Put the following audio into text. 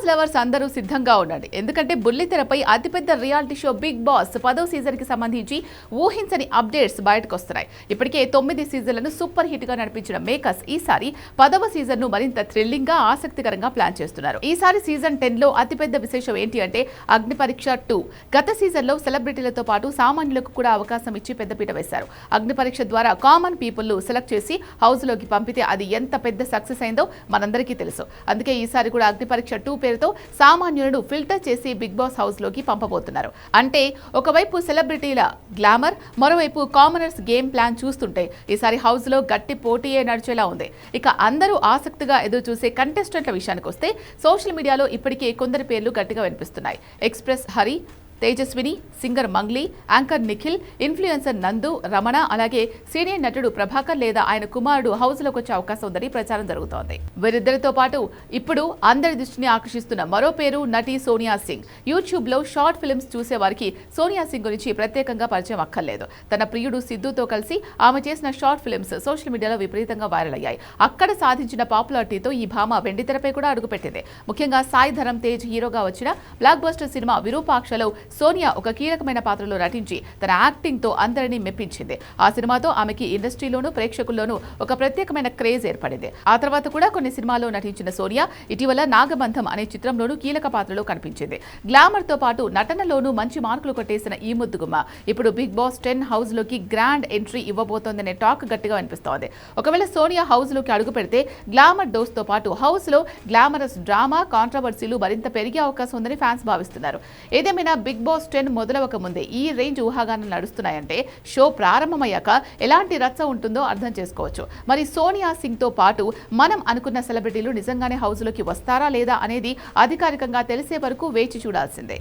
Lovers అందరూ సిద్ధంగా ఉండండి. ఎందుకంటే బుల్లితెరపై అతిపెద్ద రియాలిటీ షో బిగ్ బాస్ 10వ సీజన్ కి సంబంధించి ఊహించని అప్డేట్స్ బయటకు వస్తున్నాయి. ఇప్పటికే 9 సీజన్లను సూపర్ హిట్ గా నడిపించిన మేకర్స్ ఈసారి 10వ సీజన్ ను మరింత థ్రిల్లింగ్ గా ఆసక్తికరంగా ప్లాన్ చేస్తున్నారు. ఈసారి సీజన్ 10 లో అతిపెద్ద విశేషం ఏంటి అంటే అగ్ని పరీక్ష 2. గత సీజన్ లో సెలబ్రిటీలతో పాటు సామాన్యులకు కూడా అవకాశం ఇచ్చి పెద్దపీట వేశారు. అగ్ని పరీక్ష ద్వారా కామన్ పీపుల్ సెలెక్ట్ చేసి హౌస్ లోకి పంపితే అది ఎంత పెద్ద సక్సెస్ అయిందో మనందరికీ తెలుసు. అందుకే ఈసారి కూడా అగ్ని పరీక్ష 2 పేరుతో సామాన్యులను ఫిల్టర్ చేసి బిగ్ బాస్ హౌస్ లోకి పంపబోతున్నారు. అంటే ఒకవైపు సెలబ్రిటీల గ్లామర్, మరోవైపు కామనర్స్ గేమ్ ప్లాన్ చూస్తుంటే ఈసారి హౌస్ లో గట్టి పోటీయే నడిచేలా ఉంది. ఇక అందరూ ఆసక్తిగా ఎదురు చూసే కంటెస్టెంట్ల విషయానికి వస్తే సోషల్ మీడియాలో ఇప్పటికే కొందరి పేర్లు గట్టిగా వినిపిస్తున్నాయి. Express Hari, Tejaswini, singer Mangli, anchor Nikhil, influencer నందు, రమణ, అలాగే సీనియర్ నటుడు ప్రభాకర్ లేదా ఆయన కుమారుడు హౌస్ లోకి వచ్చే అవకాశం ఉందని ప్రచారం జరుగుతోంది. వీరిద్దరితో పాటు ఇప్పుడు అందరి దృష్టిని ఆకర్షిస్తున్న మరో పేరు నటి సోనియా సింగ్. యూట్యూబ్ లో షార్ట్ ఫిల్మ్స్ చూసే వారికి సోనియా సింగ్ గురించి ప్రత్యేకంగా పరిచయం అక్కర్లేదు. తన ప్రియుడు సిద్ధుతో కలిసి ఆమె చేసిన షార్ట్ ఫిల్మ్స్ సోషల్ మీడియాలో విపరీతంగా వైరల్ అయ్యాయి. అక్కడ సాధించిన పాపులారిటీతో ఈ భామ వెండితెరపై కూడా అడుగుపెట్టింది. ముఖ్యంగా సాయి ధరమ్ తేజ్ హీరోగా వచ్చిన బ్లాక్ బస్టర్ సినిమా విరూపాక్షలో సోనియా ఒక కీలకమైన పాత్రలో నటించి తన యాక్టింగ్ తో అందరినీ మెప్పించింది. ఆ సినిమాతో ఆమెకి ఇండస్ట్రీలోనూ ప్రేక్షకుల్లోనూ ఒక ప్రత్యేకమైన క్రేజ్ ఏర్పడింది. ఆ తర్వాత కూడా కొన్ని సినిమాల్లో నటించిన సోనియా ఇటీవల నాగబంధం అనే చిత్రంలోనూ కీలక పాత్రలో కనిపించింది. గ్లామర్ తో పాటు నటనలోనూ మంచి మార్కులు కొట్టేసిన ఈ ముద్దుగుమ్మ ఇప్పుడు బిగ్ బాస్ 10 హౌస్ లోకి గ్రాండ్ ఎంట్రీ ఇవ్వబోతోందనే టాక్ గట్టిగా వినిపిస్తోంది. ఒకవేళ సోనియా హౌస్ లోకి అడుగు పెడితే గ్లామర్ డోస్ తో పాటు హౌస్ లో గ్లామరస్ డ్రామా, కాంట్రవర్సీలు మరింత పెరిగే అవకాశం ఉందని ఫ్యాన్స్ భావిస్తున్నారు. ఏదేమైనా బిగ్ బాస్ 10 మొదలవక ముందే ఈ రేంజ్ ఊహాగానాలు నడుస్తున్నాయంటే షో ప్రారంభమయ్యాక ఎలాంటి రచ్చ ఉంటుందో అర్థం చేసుకోవచ్చు. మరి సోనియా సింగ్ తో పాటు మనం అనుకున్న సెలబ్రిటీలు నిజంగానే హౌస్ లోకి వస్తారా లేదా అనేది అధికారికంగా తెలిసే వరకు వేచి చూడాల్సిందే.